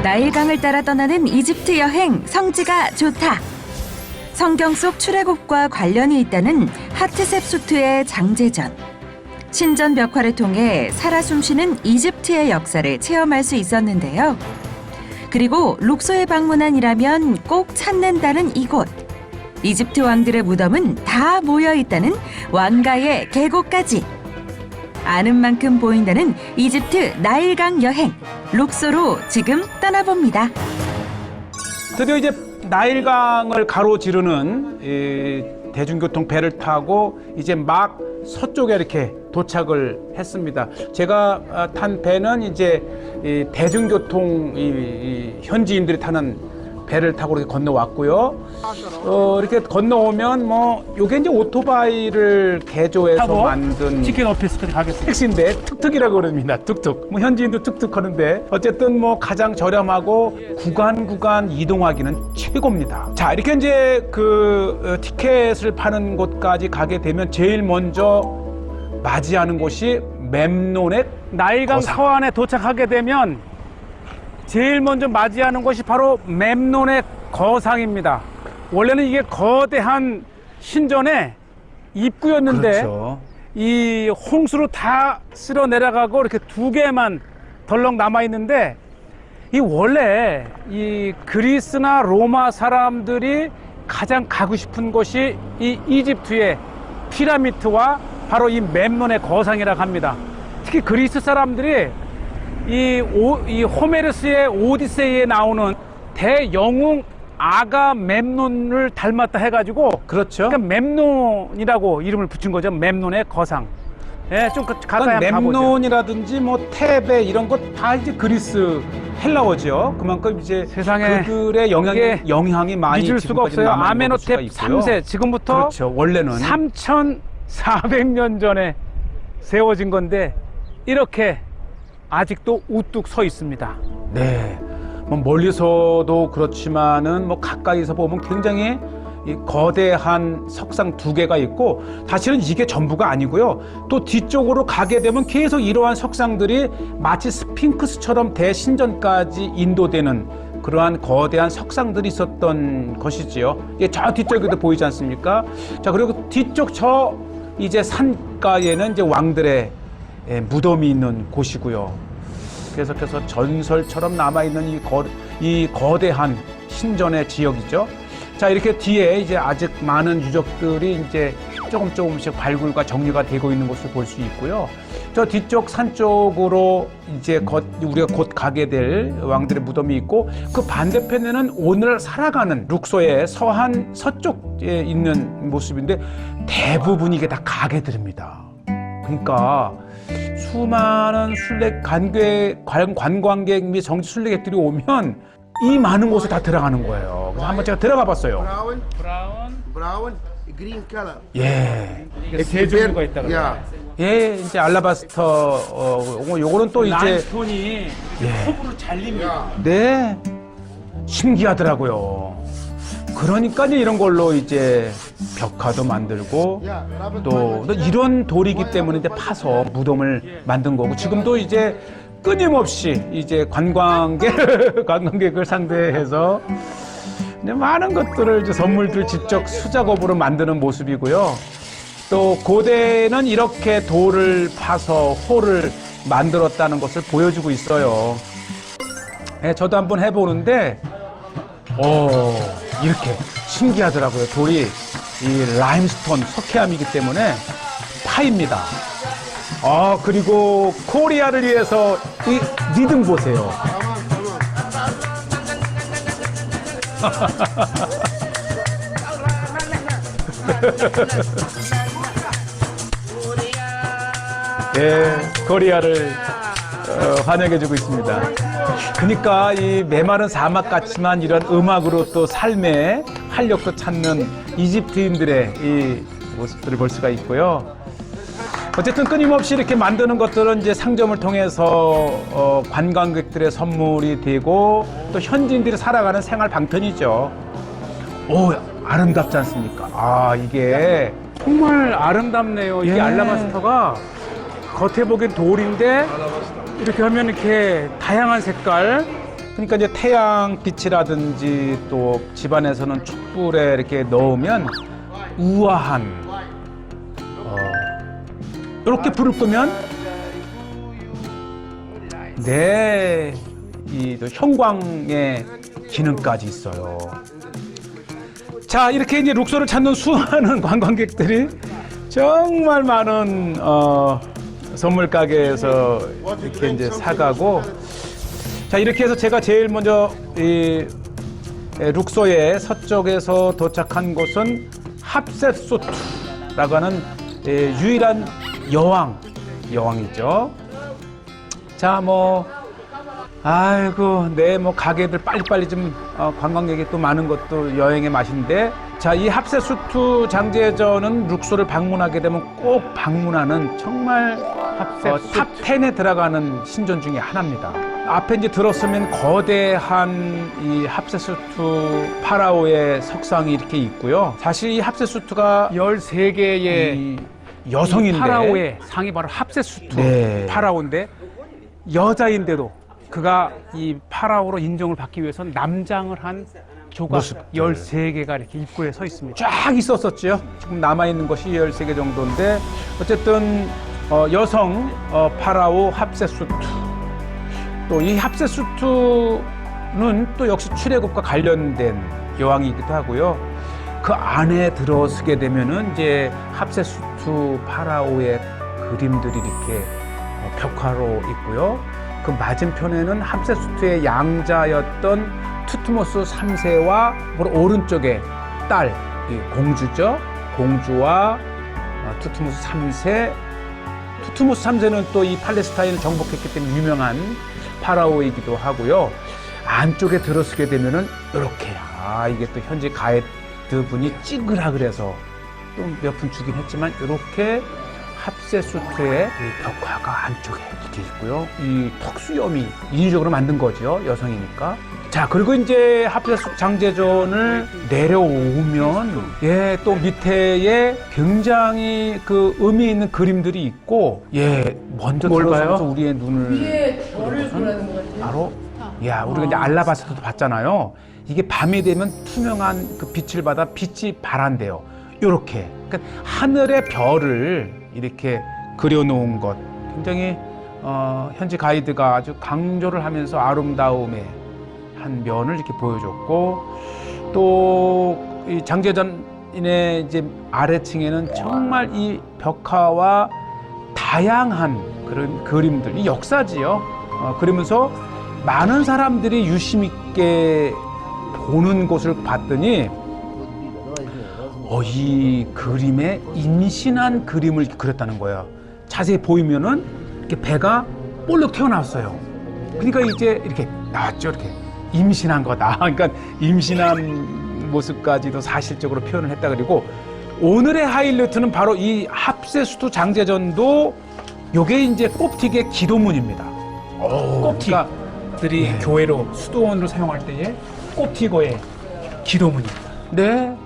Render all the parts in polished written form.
나일강을 따라 떠나는 이집트 여행 성지가 좋다. 성경 속 출애굽과 관련이 있다는 하트셉수트의 장제전. 신전 벽화를 통해 살아 숨쉬는 이집트의 역사를 체험할 수 있었는데요. 그리고 룩소에 방문한이라면 꼭 찾는다는 이곳. 이집트 왕들의 무덤은 다 모여있다는 왕가의 계곡까지. 아는 만큼 보인다는 이집트 나일강 여행. 룩소로 지금 떠나봅니다. 드디어 이제 나일강을 가로지르는 이 대중교통 배를 타고 이제 막 서쪽에 이렇게 도착을 했습니다. 제가 탄 배는 이제 이 대중교통 이 현지인들이 타는 배를 타고 이렇게 건너왔고요. 이렇게 건너오면 뭐 요게 이제 오토바이를 개조해서 만든 치킨 오피스까지 가겠습니다. 택시인데 툭툭이라고 그럽니다. 툭툭. 뭐 현지인도 툭툭 하는데 어쨌든 뭐 가장 저렴하고 구간 이동하기는 최고입니다. 자, 이렇게 이제 그 티켓을 파는 곳까지 가게 되면 제일 먼저 맞이하는 곳이 멤논의 나일강 거상. 서안에 도착하게 되면 제일 먼저 맞이하는 곳이 바로 멤논의 거상입니다. 원래는 이게 거대한 신전의 입구였는데 그렇죠. 이 홍수로 다 쓸어 내려가고 이렇게 두 개만 덜렁 남아 있는데 이 원래 이 그리스나 로마 사람들이 가장 가고 싶은 곳이 이 이집트의 피라미드와 바로 이 멤논의 거상이라고 합니다. 특히 그리스 사람들이 이 호메르스의 오디세이에 나오는 대영웅 아가멤논을 닮았다 해가지고 그렇죠. 그러니까 멤논이라고 이름을 붙인 거죠. 멤논의 거상. 예, 좀 가까이 한번 가보죠. 멤논이라든지 뭐 테베 이런 것 다 이제 그리스 헬라어죠. 그만큼 이제 세상에 그들의 이게 영향이 많이 잊을 수가 없어요. 아메노텝 3세 지금부터 그렇죠. 원래는 3,400년 전에 세워진 건데 이렇게 아직도 우뚝 서 있습니다. 네. 뭐 멀리서도 그렇지만은 뭐 가까이서 보면 굉장히 이 거대한 석상 두 개가 있고 사실은 이게 전부가 아니고요. 또 뒤쪽으로 가게 되면 계속 이러한 석상들이 마치 스핑크스처럼 대신전까지 인도되는 그러한 거대한 석상들이 있었던 것이지요. 이게 저 뒤쪽에도 보이지 않습니까? 자, 그리고 뒤쪽 저 이제 산가에는 이제 왕들의 무덤이 있는 곳이고요. 계속해서 전설처럼 남아있는 이 거대한 신전의 지역이죠. 자, 이렇게 뒤에 이제 아직 많은 유적들이 이제 조금씩 발굴과 정리가 되고 있는 것을 볼 수 있고요. 저 뒤쪽 산 쪽으로 이제 우리가 곧 가게 될 왕들의 무덤이 있고 그 반대편에는 오늘 살아가는 룩소의 서쪽에 있는 모습인데 대부분 이게 다 가게들입니다. 그러니까 수많은 관광객 및 정치 순례객들이 오면 이 많은 곳에 다 들어가는 거예요. 그래서 한번 제가 들어가 봤어요. brown, green color. 예. 세 종류가 있다고. Yeah. 예, 이제 알라바스터, 요거는 또 이제, 라임스톤이 컵으로 잘립니다. 네. 신기하더라고요. 그러니까 이제 이런 걸로 이제 벽화도 만들고 또 이런 돌이기 때문에 이제 파서 무덤을 만든 거고 지금도 이제 끊임없이 이제 관광객을 상대해서 이제 많은 것들을 이제 선물들 직접 수작업으로 만드는 모습이고요. 또 고대는 이렇게 돌을 파서 홀을 만들었다는 것을 보여주고 있어요. 네, 저도 한번 해보는데, 이렇게 신기하더라고요. 돌이 이 라임스톤 석회암이기 때문에 파입니다. 그리고 코리아를 위해서 이 리듬 보세요. 네, 코리아를 환영해주고 있습니다. 그러니까 이 메마른 사막 같지만 이런 음악으로 또 삶의 활력도 찾는 이집트인들의 이 모습들을 볼 수가 있고요. 어쨌든 끊임없이 이렇게 만드는 것들은 이제 상점을 통해서 관광객들의 선물이 되고 또 현지인들이 살아가는 생활 방편이죠. 아름답지 않습니까? 이게 정말 아름답네요. 이게 예. 알라바스터가 겉에 보기엔 돌인데 이렇게 하면 이렇게 다양한 색깔 그러니까 이제 태양빛이라든지 또 집안에서는 촛불에 이렇게 넣으면 우아한 이렇게 불을 끄면 이 형광의 기능까지 있어요. 자, 이렇게 이제 룩소를 찾는 수많은 관광객들이 정말 많은 선물 가게에서 이렇게 이제 사가고, 자, 이렇게 해서 제가 제일 먼저 이 룩소의 서쪽에서 도착한 곳은 합셋소트라고 하는 유일한 여왕이죠. 자, 아이고, 가게들 빨리빨리 좀 관광객이 또 많은 것도 여행의 맛인데, 자, 이 합셋수트 장제전은 룩소를 방문하게 되면 꼭 방문하는 정말 탑 10에 들어가는 신전 중에 하나입니다. 앞에 이제 들었으면 거대한 이 합셋수트 파라오의 석상이 이렇게 있고요. 사실 이 합셋수트가 13개의 여성인데 파라오의 상이 바로 합셋수트 네. 파라오인데, 여자인데도 그가 이 파라오로 인정을 받기 위해서 남장을 한 조각 모습들. 13개가 이렇게 입구에 서 있습니다. 쫙 있었었죠. 지금 남아있는 것이 13개 정도인데, 어쨌든 여성 파라오 합셋수트, 또 이 합셋수트는 또 역시 출애굽과 관련된 여왕이기도 하고요. 그 안에 들어서게 되면은 이제 합셋수트 파라오의 그림들이 이렇게 벽화로 있고요. 그 맞은편에는 합셋수트의 양자였던 투트모스 3세와 오른쪽에 딸, 공주죠. 공주와 투트모스 3세. 투트모스 3세는 또 이 팔레스타인을 정복했기 때문에 유명한 파라오이기도 하고요. 안쪽에 들어서게 되면은 이렇게, 이게 또 현지 가이드 분이 찍으라 그래서 또 몇 분 주긴 했지만, 이렇게 합셋수트의 벽화가 안쪽에 이렇게 있고요. 이 턱수염이 인위적으로 만든 거죠. 여성이니까. 자, 그리고 이제 합셋수트 장제전을 내려오면, 또 밑에에 굉장히 그 의미 있는 그림들이 있고, 먼저 들어서면서 우리의 눈을 위에 별을 보라는 것 같아요. 바로, 우리가 이제 알라바스터도 봤잖아요. 이게 밤이 되면 투명한 그 빛을 받아 빛이 발한대요. 요렇게. 그러니까 하늘의 별을 이렇게 그려놓은 것. 굉장히, 현지 가이드가 아주 강조를 하면서 아름다움의 한 면을 이렇게 보여줬고, 또 이 장제전의 이제 아래층에는 정말 이 벽화와 다양한 그런 그림들, 이 역사지요. 그러면서 많은 사람들이 유심 있게 보는 곳을 봤더니, 이 그림에 임신한 그림을 이렇게 그렸다는 거예요. 자세히 보이면은 이렇게 배가 볼록 튀어나왔어요. 그러니까 이제 이렇게 나왔죠. 이렇게 임신한 거다. 그러니까 임신한 모습까지도 사실적으로 표현을 했다. 그리고 오늘의 하이라이트는 바로 이 합셋수트 장제전도 요게 이제 콥틱의 기도문입니다. 콥틱들이 교회로 수도원으로 사용할 때에 콥틱어의 기도문입니다. 네.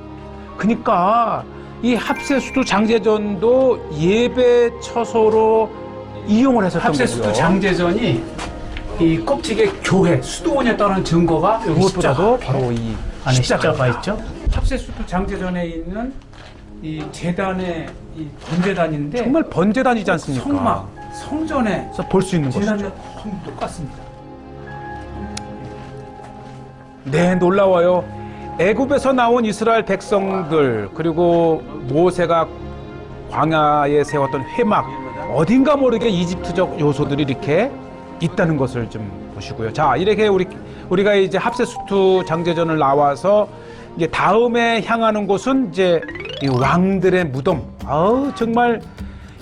그러니까 이 합셋수트 장제전도 예배 처소로 이용을 했었던 거고요. 합셋수트 장제전이 이 콥틱의 교회 수도원이었다는 증거가 무엇보다도 바로 이 안에 십자가가 십자가입니다. 있죠. 합셋수트 장제전에 있는 이 재단의 이 번제단인데, 정말 번제단이지 않습니까? 성막, 성전에 그래서 볼 수 있는 재단의 것이죠. 똑같습니다. 네, 놀라워요. 애굽에서 나온 이스라엘 백성들, 그리고 모세가 광야에 세웠던 회막, 어딘가 모르게 이집트적 요소들이 이렇게 있다는 것을 좀 보시고요. 자, 이렇게 우리가 이제 합셋수트 장제전을 나와서 이제 다음에 향하는 곳은 이제 이 왕들의 무덤. 정말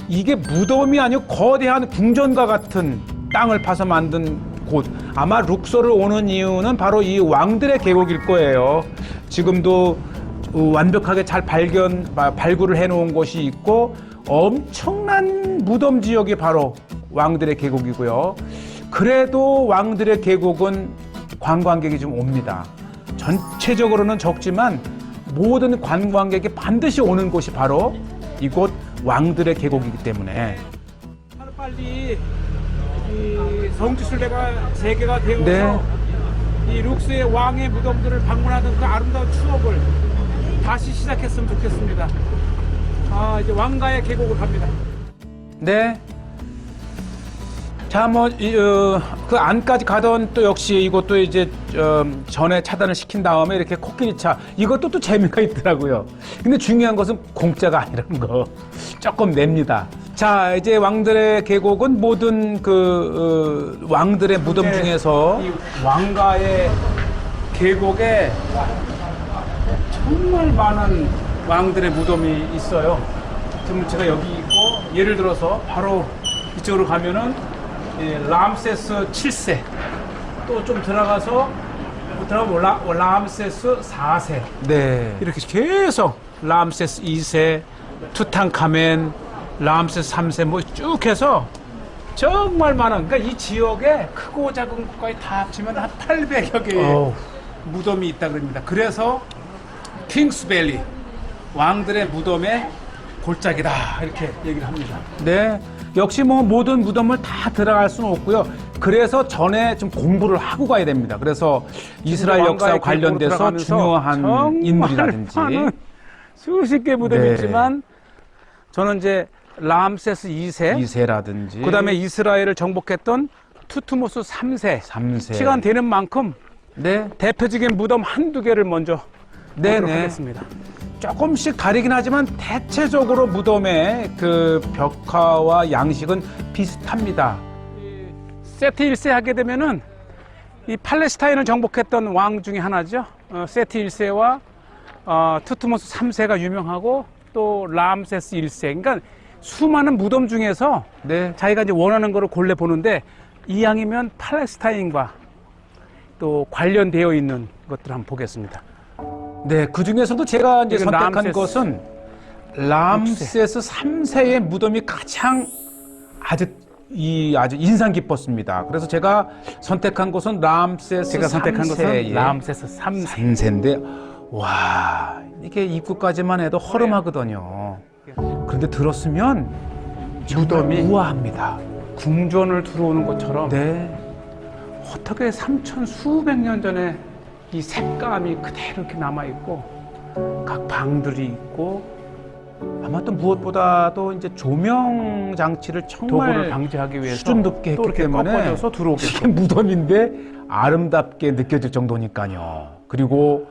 이게 무덤이 아니고 거대한 궁전과 같은 땅을 파서 만든 곳. 아마 룩소를 오는 이유는 바로 이 왕들의 계곡일 거예요. 지금도 완벽하게 잘 발굴을 해놓은 곳이 있고, 엄청난 무덤 지역이 바로 왕들의 계곡이고요. 그래도 왕들의 계곡은 관광객이 좀 옵니다. 전체적으로는 적지만 모든 관광객이 반드시 오는 곳이 바로 이곳 왕들의 계곡이기 때문에. 빨리 이 성지순례가 재개가 되어서 네. 이 룩스의 왕의 무덤들을 방문하던 그 아름다운 추억을 다시 시작했으면 좋겠습니다. 이제 왕가의 계곡을 갑니다. 네. 자, 그 안까지 가던 또 역시 이것도 이제 전에 차단을 시킨 다음에 이렇게 코끼리차 이것도 또 재미가 있더라고요. 근데 중요한 것은 공짜가 아니라는 거 조금 냅니다. 자, 이제 왕들의 계곡은 모든 왕들의 무덤 중에서 이 왕가의 계곡에 정말 많은 왕들의 무덤이 있어요. 지금 제가 여기 있고 예를 들어서 바로 이쪽으로 가면은 람세스 7세 또 좀 들어가면 람세스 4세 네. 이렇게 계속 람세스 2세, 투탕카멘, 람세스 3세 뭐 쭉 해서 정말 많은 그러니까 이 지역에 크고 작은 것까지 다 합치면 한 800여 개의 무덤이 있다 그럽니다. 그래서 킹스밸리 왕들의 무덤의 골짜기다 이렇게 얘기를 합니다. 네. 역시 모든 무덤을 다 들어갈 수는 없고요. 그래서 전에 좀 공부를 하고 가야 됩니다. 그래서 이스라엘 역사와 관련돼서 중요한 인물이라든지 수십 개 무덤이 네. 있지만 저는 이제 람세스 2세라든지 그다음에 이스라엘을 정복했던 투트모스 3세 시간 되는 만큼 네. 대표적인 무덤 한두 개를 먼저 보도록 네네. 하겠습니다. 조금씩 다르긴 하지만 대체적으로 무덤의 그 벽화와 양식은 비슷합니다. 세트 1세 하게 되면은 이 팔레스타인을 정복했던 왕 중에 하나죠. 세트 1세와 투트모스 3세가 유명하고 또 람세스 1세. 그러니까 수많은 무덤 중에서 네. 자기가 이제 원하는 거를 골라 보는데 이왕이면 팔레스타인과 또 관련되어 있는 것들을 한번 보겠습니다. 네, 그 중에서도 제가 이제 이건 선택한 람세스 것은 람세스 3세의 무덤이 가장 아주 인상 깊었습니다. 그래서 제가 선택한 것은 람세스 제가 선택한 3세의 것은 람세스 3세. 3세인데 와, 이게 입구까지만 해도 허름하거든요. 그런데 들었으면 무덤이 우아합니다. 궁전을 들어오는 것처럼 네. 어떻게 3천 수백 년 전에 이 색감이 그대로 이렇게 남아있고 각 방들이 있고 아마 또 무엇보다도 이제 조명 장치를 정말 도구를 방지하기 위해서 수준 높게 또 했기 이렇게 때문에 꺾어져서 이게 들어오겠죠. 무덤인데 아름답게 느껴질 정도니까요. 그리고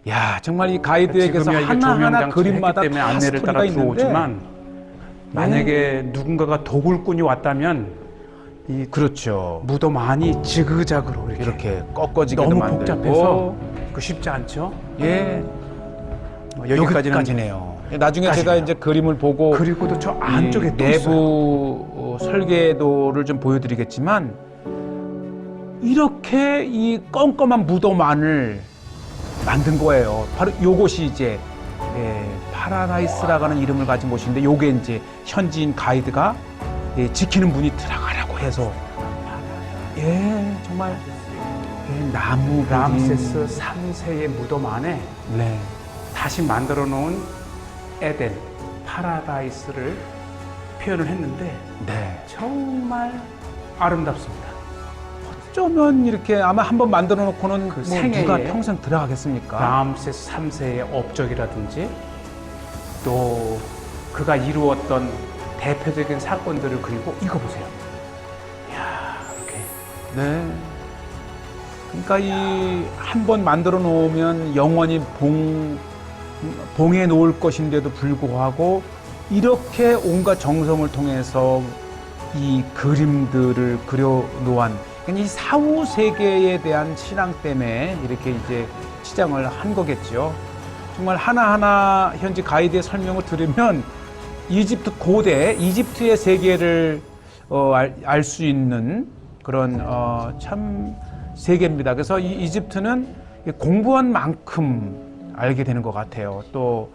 야, 정말 이 가이드에게서 지금이야 이게 하나하나 조명 장치를 그림마다 했기 때문에 다 안내를 따라 스토리가 있는데 들어오지만 만약에 누군가가 도굴꾼이 왔다면 이 그렇죠. 무덤 안이 지그자그로 이렇게 꺾어지기도 너무 만들고 복잡해서 그 쉽지 않죠. 예, 여기까지네요. 나중에 제가 까지네요. 이제 그림을 보고 그리고도 저 안쪽에 이 또 있어요. 내부 설계도를 좀 보여드리겠지만 이렇게 이 껌껌한 무덤 안을 만든 거예요. 바로 요것이 이제 파라다이스라고 하는 이름을 가진 곳인데 요게 이제 현지인 가이드가 지키는 분이 들어가라고 해서 정말 나무 람세스 3세의 무덤 안에 네. 다시 만들어 놓은 에덴, 파라다이스를 표현을 했는데 네. 정말 아름답습니다. 어쩌면 이렇게 아마 한번 만들어 놓고는 그 뭐 생애에 누가 평생 들어가겠습니까? 람세스 3세의 업적이라든지 또 그가 이루었던 대표적인 사건들을 그리고 이거 보세요. 이야, 이렇게 네. 그러니까 이 한 번 만들어 놓으면 영원히 봉해 놓을 것인데도 불구하고 이렇게 온갖 정성을 통해서 이 그림들을 그려 놓은 이 사후 세계에 대한 신앙 때문에 이렇게 이제 치장을 한 거겠죠. 정말 하나하나 현지 가이드의 설명을 들으면 이집트 고대 이집트의 세계를 알 수 있는 그런 참 세계입니다. 그래서 이 이집트는 공부한 만큼 알게 되는 것 같아요. 또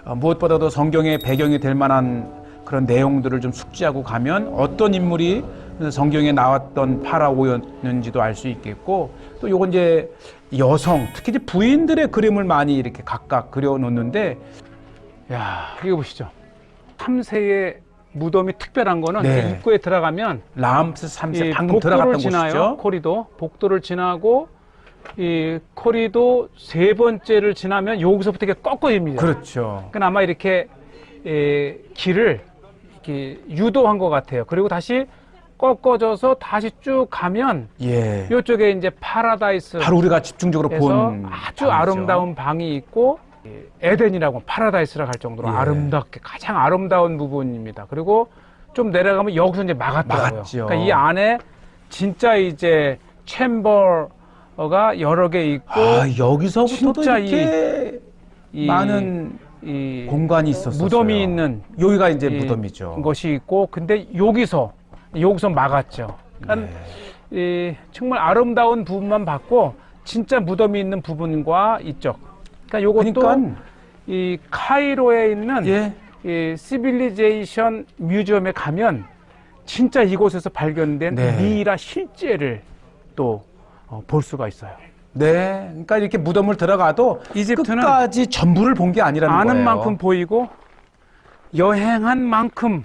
무엇보다도 성경의 배경이 될 만한 그런 내용들을 좀 숙지하고 가면 어떤 인물이 성경에 나왔던 파라오였는지도 알 수 있겠고, 또 요건 이제 여성, 특히 이제 부인들의 그림을 많이 이렇게 각각 그려놓는데, 야, 이거 보시죠. 3세의 무덤이 특별한 거는 네. 그 입구에 들어가면 람세스 3세 이 방금 복도를 들어갔던 지나요. 곳이죠. 코리도 복도를 지나고 이 코리도 세 번째를 지나면 여기서부터 이렇게 꺾어집니다. 그렇죠. 그러니까 아마 이렇게 길을 이렇게 유도한 것 같아요. 그리고 다시 꺾어져서 다시 쭉 가면 예. 이쪽에 이제 파라다이스 바로 우리가 집중적으로 에서 본 아주 방이죠. 아름다운 방이 있고 에덴이라고 파라다이스라고 할 정도로 예. 아름답게 가장 아름다운 부분입니다. 그리고 좀 내려가면 여기서 이제 막았더라고요. 막았죠. 그러니까 이 안에 진짜 이제 챔버가 여러 개 있고 아, 여기서부터도 진짜 이렇게 이 많은 공간이 있었어요. 무덤이 있는 여기가 이제 이 무덤이죠. 것이 있고 근데 여기서 막았죠. 그러니까 정말 아름다운 부분만 봤고 진짜 무덤이 있는 부분과 이쪽. 그러니까 요것도 그러니까 이 카이로에 있는 예. 이 시빌리제이션 뮤지엄에 가면 진짜 이곳에서 발견된 네. 미이라 실제를 또 볼 수가 있어요. 네. 그러니까 이렇게 무덤을 들어가도 이집트는 끝까지 전부를 본 게 아니라는 아는 거예요. 만큼 보이고 여행한 만큼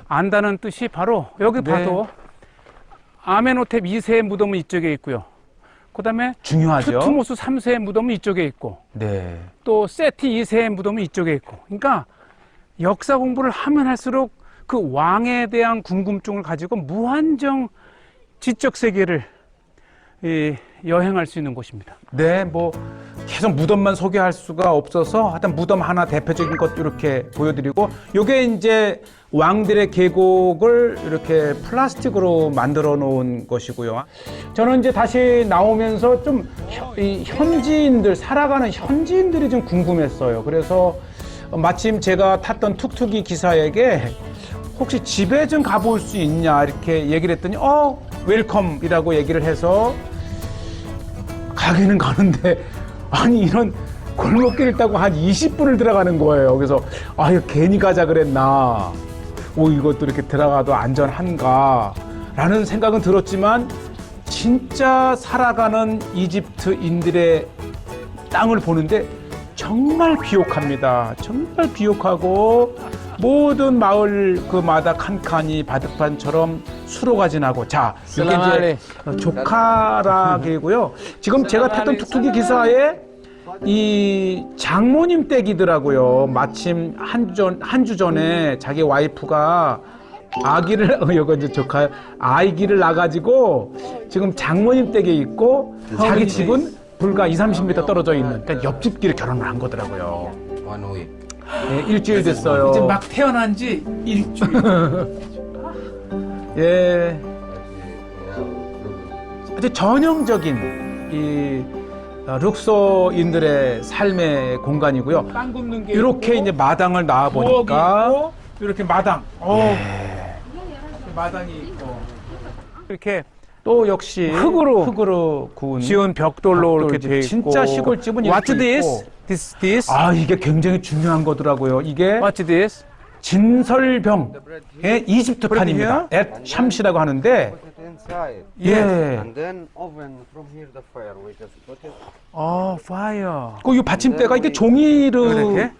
안다는 뜻이 바로 여기 네. 봐도 아멘호텝 2세의 무덤은 이쪽에 있고요. 그다음에 중요하죠. 투트모스 3세의 무덤은 이쪽에 있고 네. 또 세티 2세의 무덤은 이쪽에 있고. 그러니까 역사 공부를 하면 할수록 그 왕에 대한 궁금증을 가지고 무한정 지적 세계를 여행할 수 있는 곳입니다. 네, 뭐 계속 무덤만 소개할 수가 없어서 하여튼 무덤 하나 대표적인 것 이렇게 보여드리고 요게 이제 왕들의 계곡을 이렇게 플라스틱으로 만들어 놓은 것이고요. 저는 이제 다시 나오면서 좀 이 현지인들 살아가는 현지인들이 좀 궁금했어요. 그래서 마침 제가 탔던 툭툭이 기사에게 혹시 집에 좀 가볼 수 있냐 이렇게 얘기를 했더니 웰컴이라고 얘기를 해서 가기는 가는데 아니 이런 골목길을 타고 한 20분을 들어가는 거예요. 그래서 이거 괜히 가자 그랬나, 이것도 이렇게 들어가도 안전한가 라는 생각은 들었지만 진짜 살아가는 이집트인들의 땅을 보는데 정말 비옥합니다. 정말 비옥하고 모든 마을 그마다 칸칸이 바둑판처럼 수로가 지나고, 자, 이게 이제 조카락이고요. 지금 제가 탔던 툭툭이 기사에 이 장모님 댁이더라고요. 마침 한 주 전에 자기 와이프가 아기를 여기 이제 조카 아기를 낳아가지고 지금 장모님 댁에 있고 자기 집은 불과 20-30m 떨어져 있는 그러니까 옆집끼리 결혼을 한 거더라고요. 네, 일주일 됐어요. 이제 막 태어난 지 일주일. 예. 아주 전형적인 이 룩소인들의 삶의 공간이고요. 빵 굽는 게 이렇게 이제 마당을 나와 보니까 이렇게 마당. 예. 마당이 있고 이렇게 또 역시 흙으로 구운 지은 벽돌로 이렇게 벽돌집. 돼 있고. 진짜 시골집은 이렇게 What's this? 있고. This? 이게 굉장히 중요한 거더라고요. 이게 What's this? 진설병의 이집트판입니다. 앳 샴시라고 하는데 Put it inside. 예. And then oven from here the fire. We just put it. Fire. 이 받침대가 이게 종이로 이렇게?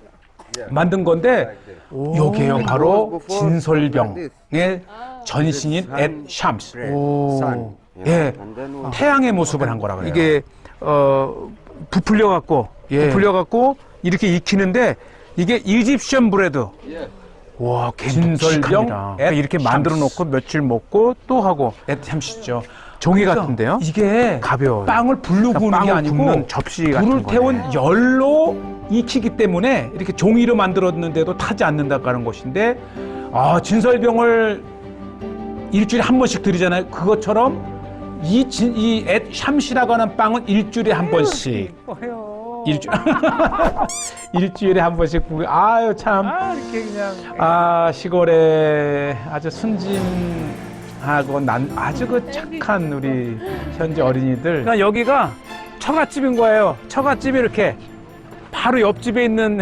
만든 건데 여기에요. 바로 It was before 진설병의 전신인 앳 샴스. Sun. 예. And then we 태양의 모습을 한 거라 그래요. 이게 부풀려 갖고 예. 이렇게 익히는데 이게 이집션 브레드. 와, 진설병 그러니까 이렇게 만들어 놓고 며칠 먹고 또 하고 앳 샴시죠. 종이 같은데요? 이게 가벼워요. 빵을 불로 구우는 게 빵을 아니고 굽는 접시 같은 불을 거네. 태운 열로 익히기 때문에 이렇게 종이로 만들었는데도 타지 않는다는 것인데, 진설병을 일주일에 한 번씩 드리잖아요. 그것처럼 이 앳 샴시라고 하는 빵은 일주일에 한 번씩 일주일에 한 번씩 참 이렇게 그냥 시골에 아주 순진하고 아주 그 착한 우리 현지 어린이들. 그러니까 여기가 처갓집인 거예요. 처갓집이 이렇게 바로 옆집에 있는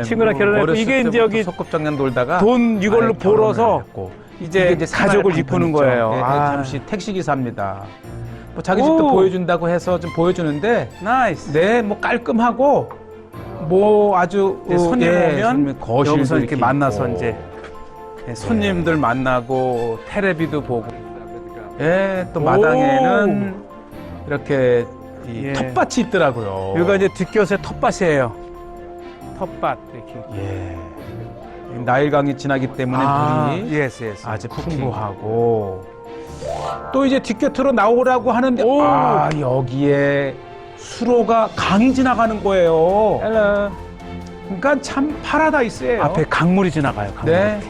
친구랑 결혼했고, 어렸을 이게 이제 때부터 여기 소꿉장난 놀다가 돈 이걸로 결혼을 벌어서 했고, 이제 가족을 이끄는 거예요. 잠시 택시 기사입니다. 뭐 자기 집도 보여준다고 해서 좀 보여주는데, 나이스. 네, 뭐 깔끔하고 뭐 아주 손님 오면 거실도 여기서 이렇게 만나서 있고. 이제 손님들 만나고 텔레비도 보고, 또 마당에는 이렇게 이 예. 텃밭이 있더라고요. 여기가 이제 뒷곁에 텃밭이에요. 텃밭 이렇게. 예. 나일강이 지나기 때문에 물이 예스. 아주 풍부하고 또 이제 뒷곁으로 나오라고 하는데 오. 여기에 수로가 강이 지나가는 거예요. 헬로. 그러니까 참 파라다이스예요. 앞에 강물이 지나가요. 강물. 네.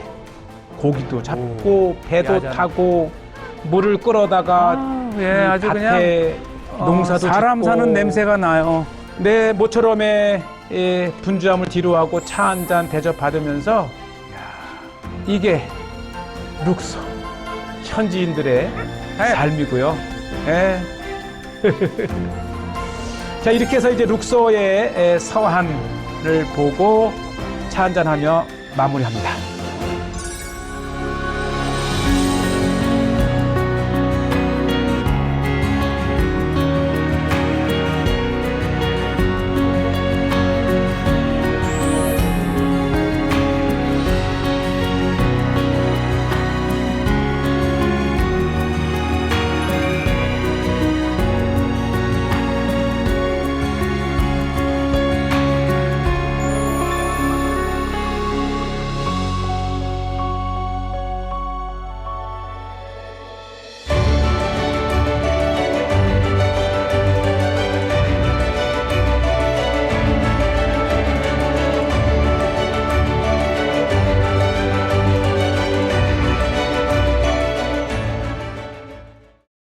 고기도 잡고 배도 야자나. 타고 물을 끌어다가 예, 아주 그냥 밭에 농사도 사람 짓고. 사는 냄새가 나요. 네, 모처럼에 분주함을 뒤로하고 차 한 잔 대접받으면서 이게 룩소 현지인들의 삶이고요. 예. 자, 이렇게 해서 이제 룩소의 서한을 보고 차 한 잔하며 마무리합니다.